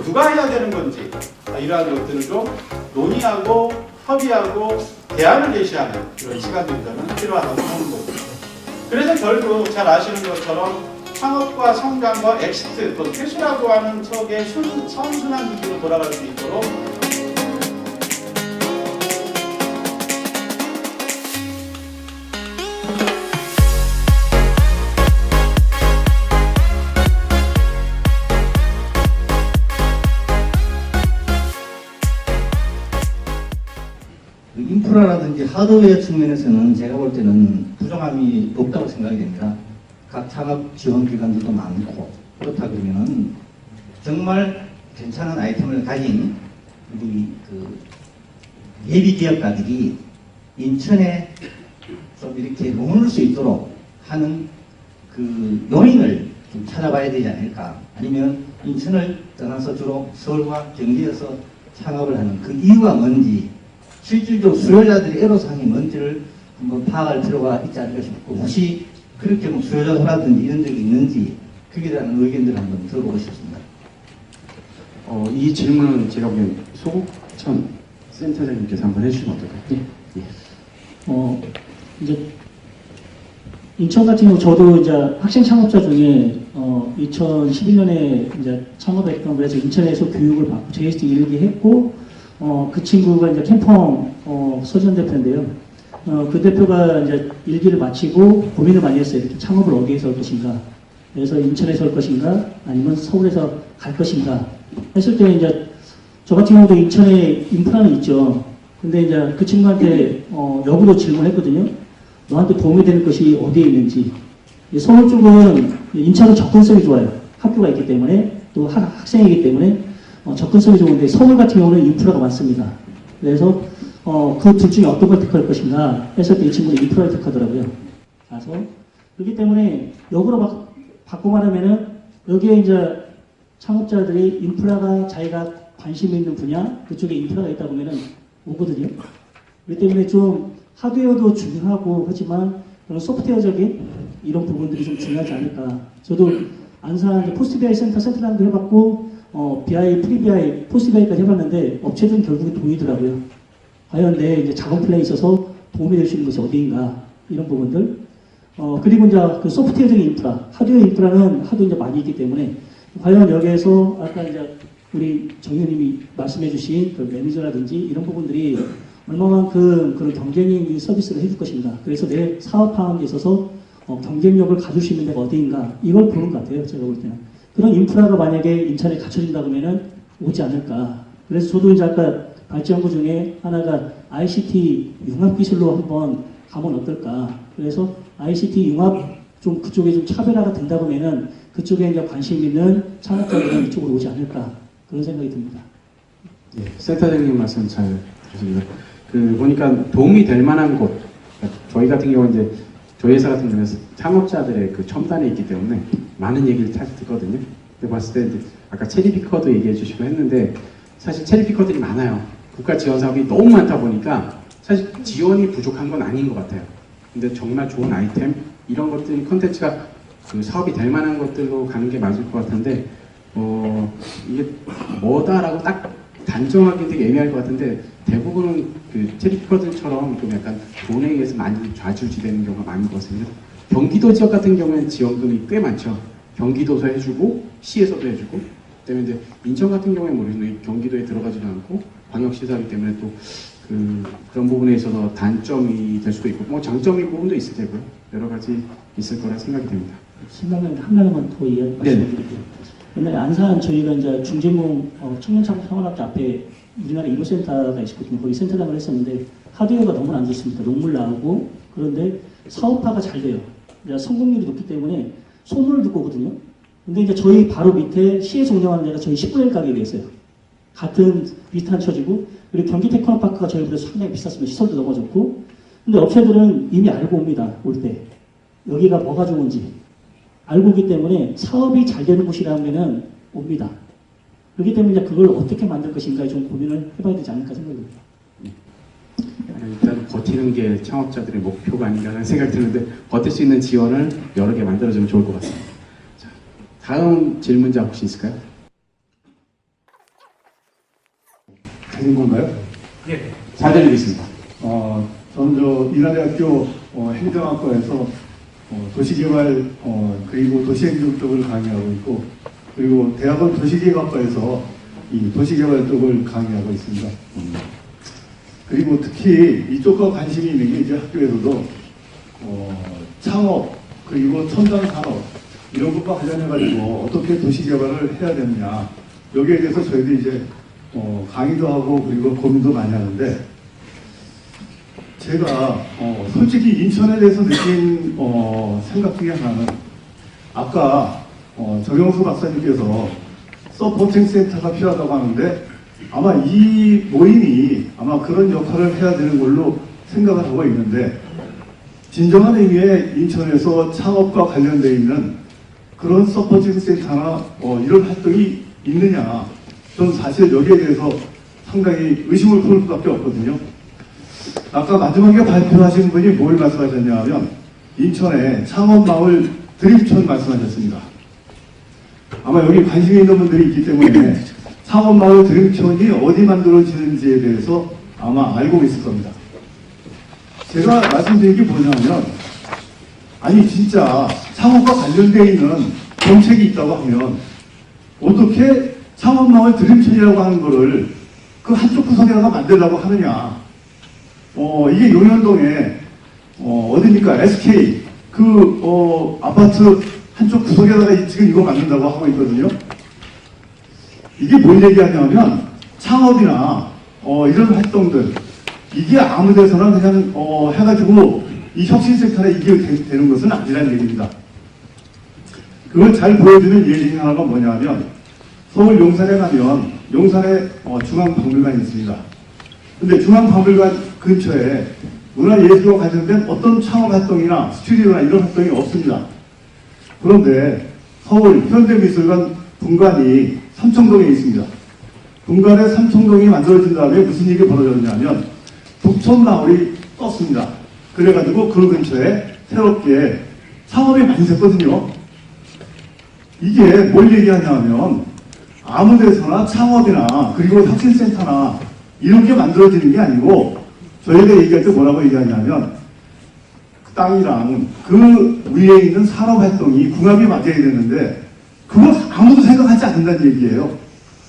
누가 해야 되는 건지 이러한 것들을 좀 논의하고 협의하고 대안을 제시하는 그런 시간들이 저는 필요하다고 보는 거죠. 그래서 결국 잘 아시는 것처럼 창업과 성장과 엑시트 또 퇴수라고 하는 척의 선순환 구조로 돌아갈 수 있도록 인프라라든지 하드웨어 측면에서는 제가 볼 때는 부족함이 없다고 생각이 됩니다. 각 창업 지원 기관들도 많고 그렇다 그러면은 정말 괜찮은 아이템을 가진 우리 예비 기업가들이 인천에 좀 이렇게 머물 수 있도록 하는 요인을 좀 찾아봐야 되지 않을까. 아니면 인천을 떠나서 주로 서울과 경기에서 창업을 하는 그 이유가 뭔지, 실질적으로 수요자들의 애로사항이 뭔지를 한번 파악할 필요가 있지 않을까 싶고, 혹시 그렇게 뭐 수요자라든지 이런 적이 있는지 그에 대한 의견들을 한번 들어보고 싶습니다. 이 질문은 제가 보기엔 소국천 센터장님께서 한번 해주시면 어떨까요? 예. 이제 인천 같은 경우 저도 이제 학생 창업자 중에 2011년에 이제 창업했던 그래서 인천에서 교육을 받고 JST 일기 했고 그 친구가 이제 캠펑 서지현 대표인데요. 그 대표가 이제 일기를 마치고 고민을 많이 했어요. 이렇게 창업을 어디에서 할 것인가. 그래서 인천에서 할 것인가 아니면 서울에서 갈 것인가 했을 때 이제 저 같은 경우도 인천에 인프라는 있죠. 근데 이제 그 친구한테 역으로 질문했거든요. 너한테 도움이 되는 것이 어디에 있는지. 서울 쪽은 인천은 접근성이 좋아요. 학교가 있기 때문에 또 학생이기 때문에 접근성이 좋은데 서울 같은 경우는 인프라가 많습니다. 그래서 그 둘 중에 어떤 걸 택할 것인가 했을 때 이 친구는 인프라를 택하더라고요. 그래서 그렇기 때문에 역으로 바꿔 말하면은 여기에 이제 창업자들이 인프라가 자기가 관심 있는 분야 그쪽에 인프라가 있다 보면은 오거든요. 그렇기 때문에 좀 하드웨어도 중요하고 하지만 그런 소프트웨어적인 이런 부분들이 좀 중요하지 않을까. 저도 안산 포스트 BI 센터장도 해봤고 BI, 프리 BI, 포스트 BI까지 해봤는데 업체들은 결국에 돈이더라고요. 과연 내 이제 작업 플랜에 있어서 도움이 될 수 있는 것이 어디인가 이런 부분들. 그리고 이제 그 소프트웨어적인 인프라, 하드웨어 인프라는 하도 이제 많이 있기 때문에 과연 여기에서 아까 이제 우리 정 의원님이 말씀해주신 그 매니저라든지 이런 부분들이 얼마만큼 그런 경쟁력 서비스를 해줄 것인가. 그래서 내 사업화에 있어서 경쟁력을 가질 수 있는 데가 어디인가 이걸 보는 것 같아요. 제가 볼 때는. 그런 인프라가 만약에 인천에 갖춰진다 그러면은 오지 않을까. 그래서 저도 이제 아까 발전구 중에 하나가 ICT 융합 기술로 한번 가면 어떨까. 그래서 ICT 융합 좀 그쪽에 좀 차별화가 된다 그러면은 그쪽에 이제 관심 있는 창업자들은 이쪽으로 오지 않을까. 그런 생각이 듭니다. 예, 센터장님 말씀 잘 들었습니다. 보니까 도움이 될 만한 곳, 그러니까 저희 같은 경우 이제 저희 회사 같은 경우는 창업자들의 그 첨단에 있기 때문에 많은 얘기를 잘 듣거든요. 근데 봤을 때 이제 아까 체리피커도 얘기해 주시고 했는데 사실 체리피커들이 많아요. 국가 지원 사업이 너무 많다 보니까 사실 지원이 부족한 건 아닌 것 같아요. 근데 정말 좋은 아이템 이런 것들이 컨텐츠가 그 사업이 될 만한 것들로 가는 게 맞을 것 같은데 이게 뭐다라고 딱 단정하기 되게 애매할 것 같은데 대부분은 그 체리피커들처럼 좀 약간 돈에 의해서 많이 좌지우지되는 경우가 많거든요. 경기도 지역 같은 경우에는 지원금이 꽤 많죠. 경기도에서 해주고 시에서도 해주고 그다음에 이제 인천 같은 경우에 모르겠는데 경기도에 들어가지도 않고 광역시설이기 때문에 또 그런 부분에 있어서 단점이 될 수도 있고 뭐 장점인 부분도 있을 테고요. 여러 가지 있을 거라 생각이 됩니다. 생각나는데 하나만 더 말씀드릴게요. 옛날에 안산 저희가 이제 중진공 청년창업상원학교 앞에 우리나라 1호 센터가 있었거든요. 거기 센터장을 했었는데 하드웨어가 너무 안 좋습니다. 녹물 나오고 그런데 사업화가 잘 돼요. 성공률이 높기 때문에 소문을 듣고 오거든요. 근데 이제 저희 바로 밑에 시에서 운영하는 데가 저희 10분의 1 가격이 있어요. 같은 비슷한 처지고 그리고 경기 테크노파크가 저희보다 상당히 비쌌습니다. 시설도 너무 좋고 근데 업체들은 이미 알고 옵니다. 올 때 여기가 뭐가 좋은지 알고 오기 때문에 사업이 잘 되는 곳이라면 옵니다. 그렇기 때문에 그걸 어떻게 만들 것인가에 좀 고민을 해봐야 되지 않을까 생각합니다. 일단 버티는 게 창업자들의 목표가 아닌가라는 생각이 드는데 버틸 수 있는 지원을 여러 개 만들어주면 좋을 것 같습니다. 자, 다음 질문자 혹시 있을까요? 되는 건가요? 네. 잘 들리겠습니다. 저는 인하대학교 행정학과에서 도시개발 그리고 도시행정 쪽을 강의하고 있고, 그리고 대학원 도시계획학과에서 이 도시개발 쪽을 강의하고 있습니다. 그리고 특히 이쪽과 관심이 있는 게 이제 학교에서도 창업 그리고 첨단 산업 이런 것과 관련해가지고 어떻게 도시개발을 해야 되느냐, 여기에 대해서 저희들이 이제 강의도 하고 그리고 고민도 많이 하는데, 제가 솔직히 인천에 대해서 느낀 생각 중에 하나는, 아까 정영수 박사님께서 서포팅 센터가 필요하다고 하는데, 아마 이 모임이 아마 그런 역할을 해야 되는 걸로 생각을 하고 있는데, 진정한 의미의 인천에서 창업과 관련되어 있는 그런 서포팅 센터나 이런 활동이 있느냐, 저는 사실 여기에 대해서 상당히 의심을 품을 수밖에 없거든요. 아까 마지막에 발표하신 분이 뭘 말씀하셨냐 하면, 인천에 창업마을 드림촌 말씀하셨습니다. 아마 여기 관심이 있는 분들이 있기 때문에 창업마을 드림촌이 어디 만들어지는지에 대해서 아마 알고 있을 겁니다. 제가 말씀드린 게 뭐냐면, 아니 진짜 창업과 관련되어 있는 정책이 있다고 하면 어떻게 창업마을 드림촌이라고 하는 거를 그 한쪽 구석에다가 만들려고 하느냐. 이게 용현동에 어디입니까? SK 아파트 한쪽 구석에다가 지금 이거 만든다고 하고 있거든요. 이게 뭘 얘기하냐면, 창업이나 이런 활동들, 이게 아무 데서나 그냥 해가지고 이 혁신센터에 이게 되는 것은 아니라는 얘기입니다. 그걸 잘 보여주는 예를 중에 하나가 뭐냐면, 서울 용산에 가면 용산에 중앙박물관이 있습니다. 근데 중앙박물관 근처에 문화예술과 관련된 어떤 창업활동이나 스튜디오나 이런 활동이 없습니다. 그런데 서울 현대미술관 분관이 삼청동에 있습니다. 분관에 삼청동이 만들어진 다음에 무슨 일이 벌어졌냐면, 북촌마을이 떴습니다. 그래가지고 그 근처에 새롭게 창업이 많이 됐거든요. 이게 뭘 얘기하냐면, 아무 데서나 창업이나 그리고 혁신센터나 이런 게 만들어지는 게 아니고, 저희가 얘기할 때 뭐라고 얘기하냐면, 그 땅이랑 그 위에 있는 산업활동이 궁합이 맞아야 되는데, 그걸 아무도 생각하지 않는다는 얘기예요.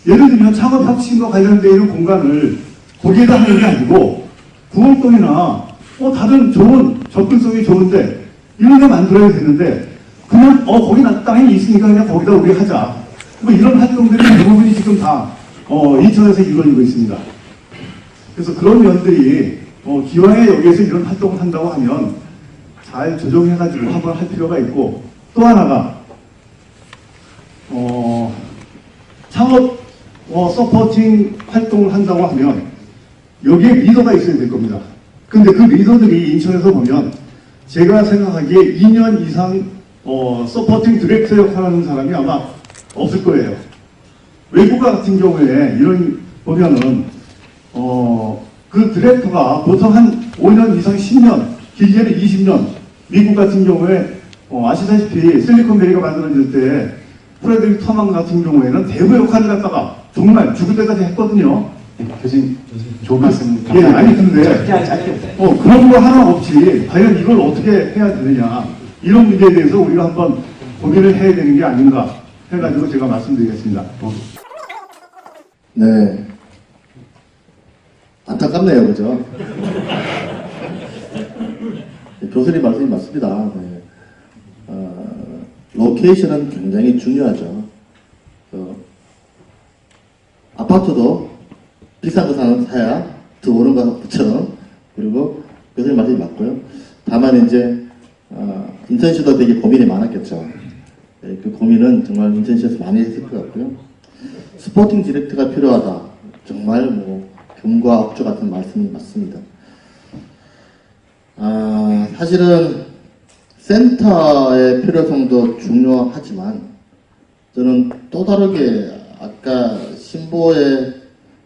예를 들면 창업혁신과 관련되어 있는 공간을 거기에다 하는 게 아니고, 구월동이나 다른 좋은 접근성이 좋은데 이런 데 만들어야 되는데, 그냥 거기 땅이 있으니까 그냥 거기다 우리 하자, 뭐 이런 활동들이 대부분이 지금 다 인천에서 이루어지고 있습니다. 그래서 그런 면들이 기왕에 여기에서 이런 활동을 한다고 하면 잘 조정해가지고 한번 할 필요가 있고, 또 하나가 창업 서포팅 활동을 한다고 하면 여기에 리더가 있어야 될 겁니다. 근데 그 리더들이 인천에서 보면 제가 생각하기에 2년 이상 서포팅 디렉터 역할을 하는 사람이 아마 없을 거예요. 외국과 같은 경우에 이런 보면은 그 디렉터가 보통 한 5년 이상 10년, 길게는 20년, 미국 같은 경우에 아시다시피 실리콘밸리가 만들어질 때 프레드릭 터만 같은 경우에는 대부 역할을 갖다가 정말 죽을 때까지 했거든요. 교수님 좋은 말씀 예, 아니 근데 짧게 그런 거 하나 없이 과연 이걸 어떻게 해야 되느냐, 이런 문제에 대해서 우리가 한번 고민을 해야 되는 게 아닌가 해가지고 제가 말씀드리겠습니다. 네. 안타깝네요, 그죠? 교수님 말씀이 맞습니다. 네. 로케이션은 굉장히 중요하죠. 아파트도 비싼 거 사야 더 오른 것처럼, 그리고 교수님 말씀이 맞고요. 다만 이제 인턴시도 되게 고민이 많았겠죠. 네, 그 고민은 정말 인턴시에서 많이 했을 것 같고요. 스포팅 디렉터가 필요하다. 정말 금과 억조 같은 말씀이 맞습니다. 사실은 센터의 필요성도 중요하지만, 저는 또 다르게 아까 신보의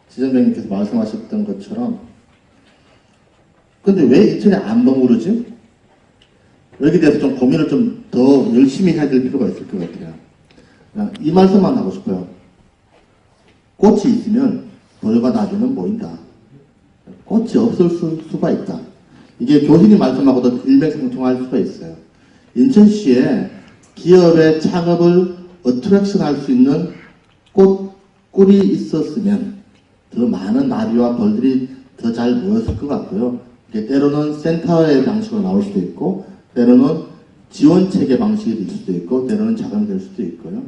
지점장님께서 말씀하셨던 것처럼, 근데 왜 인천에 안 머무르지? 여기에 대해서 좀 고민을 좀 더 열심히 해야 될 필요가 있을 것 같아요. 이 말씀만 하고 싶어요. 꽃이 있으면 돌과 나비는 보인다. 꽃이 없을 수가 있다. 이게 교수님 말씀하고도 일맥상통할 수가 있어요. 인천시에 기업의 창업을 어트랙션 할 수 있는 꿀이 있었으면 더 많은 나비와 벌들이 더 잘 모였을 것 같고요. 이게 때로는 센터의 방식으로 나올 수도 있고, 때로는 지원체계 방식이 될 수도 있고, 때로는 자금이 될 수도 있고요.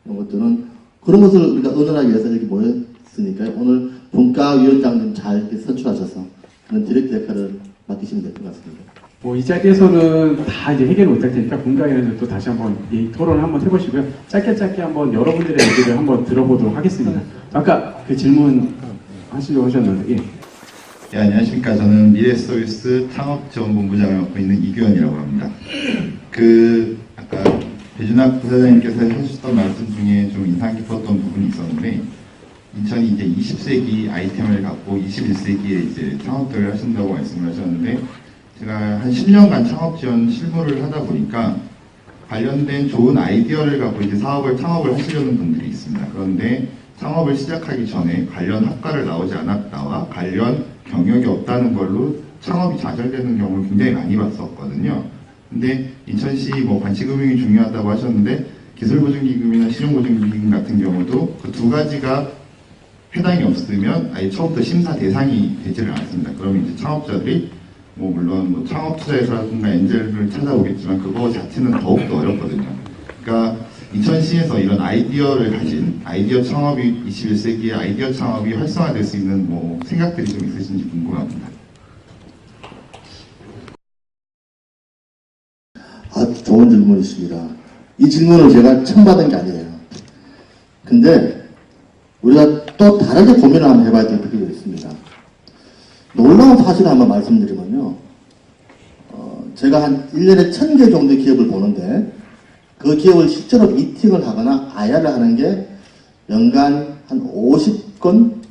이런 것들은 그런 것을 우리가 의논하기 위해서 이렇게 모였으니까 오늘 분과위원장님 잘 이렇게 선출하셔서 그런 디렉터 역할을 맡기시면 될 것 같습니다. 뭐 이 자리에서는 다 이제 해결 못할 테니까 분과위원회에서 또 다시 한번 이 토론을 한번 해보시고요. 짧게 한번 여러분들의 얘기를 한번 들어보도록 하겠습니다. 아까 그 질문 하시려고 하셨는데, 예. 예, 안녕하십니까. 저는 미래서비스 창업지원본부장을 맡고 있는 이규현이라고 합니다. 아까 배준학 부사장님께서 해주셨던 말씀 중에 좀 인상 깊었던 부분이 있었는데, 인천이 이제 20세기 아이템을 갖고 21세기에 이제 창업들을 하신다고 말씀을 하셨는데, 제가 한 10년간 창업지원 실무를 하다 보니까 관련된 좋은 아이디어를 갖고 이제 창업을 하시려는 분들이 있습니다. 그런데 창업을 시작하기 전에 관련 학과를 나와 관련 경력이 없다는 걸로 창업이 좌절되는 경우를 굉장히 많이 봤었거든요. 근데 인천시 뭐 관치금융이 중요하다고 하셨는데 기술보증기금이나 실용보증기금 같은 경우도 그 두 가지가 해당이 없으면 아예 처음부터 심사 대상이 되지를 않습니다. 그러면 이제 창업자들이 물론 창업투자에서라든가 엔젤을 찾아오겠지만 그거 자체는 더욱더 어렵거든요. 그러니까 인천시에서 이런 아이디어를 가진 아이디어 창업이 21세기의 아이디어 창업이 활성화될 수 있는 생각들이 좀 있으신지 궁금합니다. 아주 좋은 질문이십니다. 이 질문을 제가 처음 받은 게 아니에요. 근데 우리가 또 다르게 고민을 한번 해봐야 될 필요가 있습니다. 놀라운 사실을 한번 말씀드리면요. 제가 한 1년에 1000개 정도의 기업을 보는데 그 기업을 실제로 미팅을 하거나 IR을 하는 게 연간 한 50건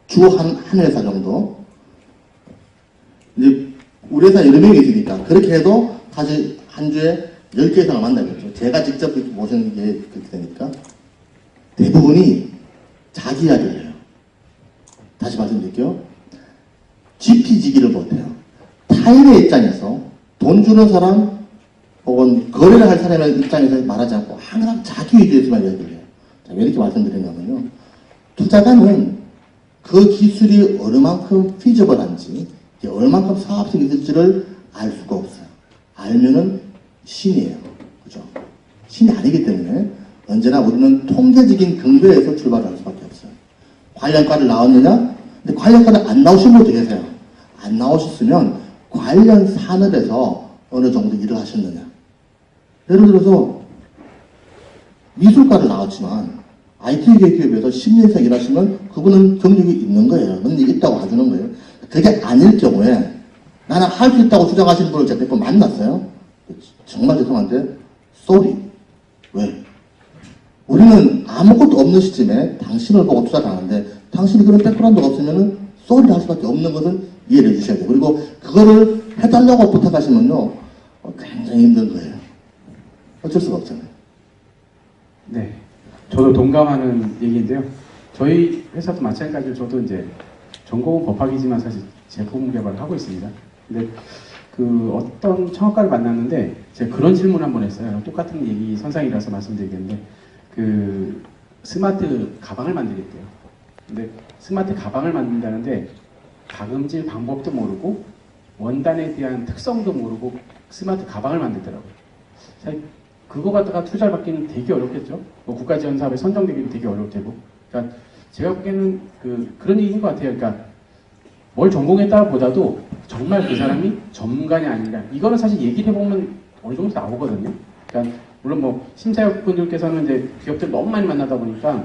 주 한 회사 정도. 이제 우리 회사 여러 명이 있으니까 그렇게 해도 사실 한 주에 10개 이상을 만나겠죠. 제가 직접 모시는 게 그렇게 되니까 대부분이 자기 이야기를 해요. 다시 말씀드릴게요. 지피지기를 못해요. 타인의 입장에서 돈 주는 사람 혹은 거래를 할 사람의 입장에서 말하지 않고 항상 자기 위주에서만 이야기를 해요. 자, 왜 이렇게 말씀드리냐면요. 투자가는 그 기술이 얼마만큼 피저블한지 얼마만큼 사업성이 있을지를 알 수가 없어요. 알면은 신이에요. 그죠? 신이 아니기 때문에 언제나 우리는 통계적인 근거에서 출발할 수밖에 없어요. 관련과를 나왔느냐? 근데 관련과를 안 나오신 분도 계세요. 안 나오셨으면 관련 산업에서 어느 정도 일을 하셨느냐. 예를 들어서 미술과를 나왔지만 IT 기업에서 10년 이상 일하시면 그분은 경력이 있는 거예요. 능력이 있다고 봐주는 거예요. 그게 아닐 경우에 나는 할 수 있다고 주장하시는 분을 제가 몇 번 만났어요. 정말 죄송한데 쏘리. 왜? 우리는 아무것도 없는 시점에 당신을 보고 투자를 하는데 당신이 그런 백그라운드가 없으면 쏘리를 할 수밖에 없는 것을 이해를 해주셔야 돼요. 그리고 그거를 해달라고 부탁하시면요 굉장히 힘든 거예요. 어쩔 수가 없잖아요. 네, 저도 동감하는 얘기인데요. 저희 회사도 마찬가지로 저도 이제 전공은 법학이지만 사실 제품 개발을 하고 있습니다. 근데 어떤 창업가를 만났는데 제가 그런 질문을 한번 했어요. 똑같은 얘기 선상이라서 말씀드리겠는데 스마트 가방을 만들겠대요. 근데 스마트 가방을 만든다는데 가금질 방법도 모르고 원단에 대한 특성도 모르고 스마트 가방을 만들더라고요. 사실 그거 갖다가 투자를 받기는 되게 어렵겠죠. 국가 지원 사업에 선정되기도 되게 어려울 테고. 그러니까 제가 보기에는 그런 얘기인 것 같아요. 그러니까 뭘 전공했다 보다도 정말 그 사람이 전문가냐 아니냐 이거는 사실 얘기를 해보면 어느 정도 나오거든요. 그러니까 물론 심사위원분들께서는 이제 기업들 너무 많이 만나다 보니까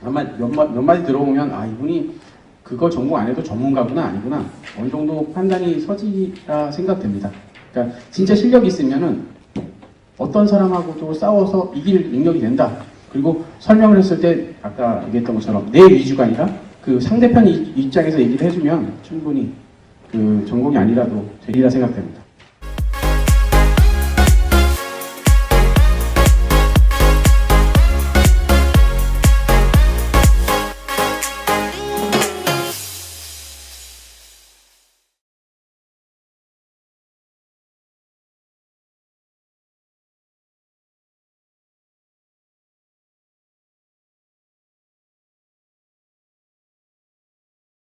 아마 몇 마디 들어보면 이분이 그거 전공 안 해도 전문가구나 아니구나 어느 정도 판단이 서지라 생각됩니다. 그러니까 진짜 실력이 있으면은 어떤 사람하고도 싸워서 이길 능력이 된다. 그리고 설명을 했을 때 아까 얘기했던 것처럼 내 위주가 아니라 그 상대편 입장에서 얘기를 해주면 충분히 전공이 아니라도 되리라 생각됩니다.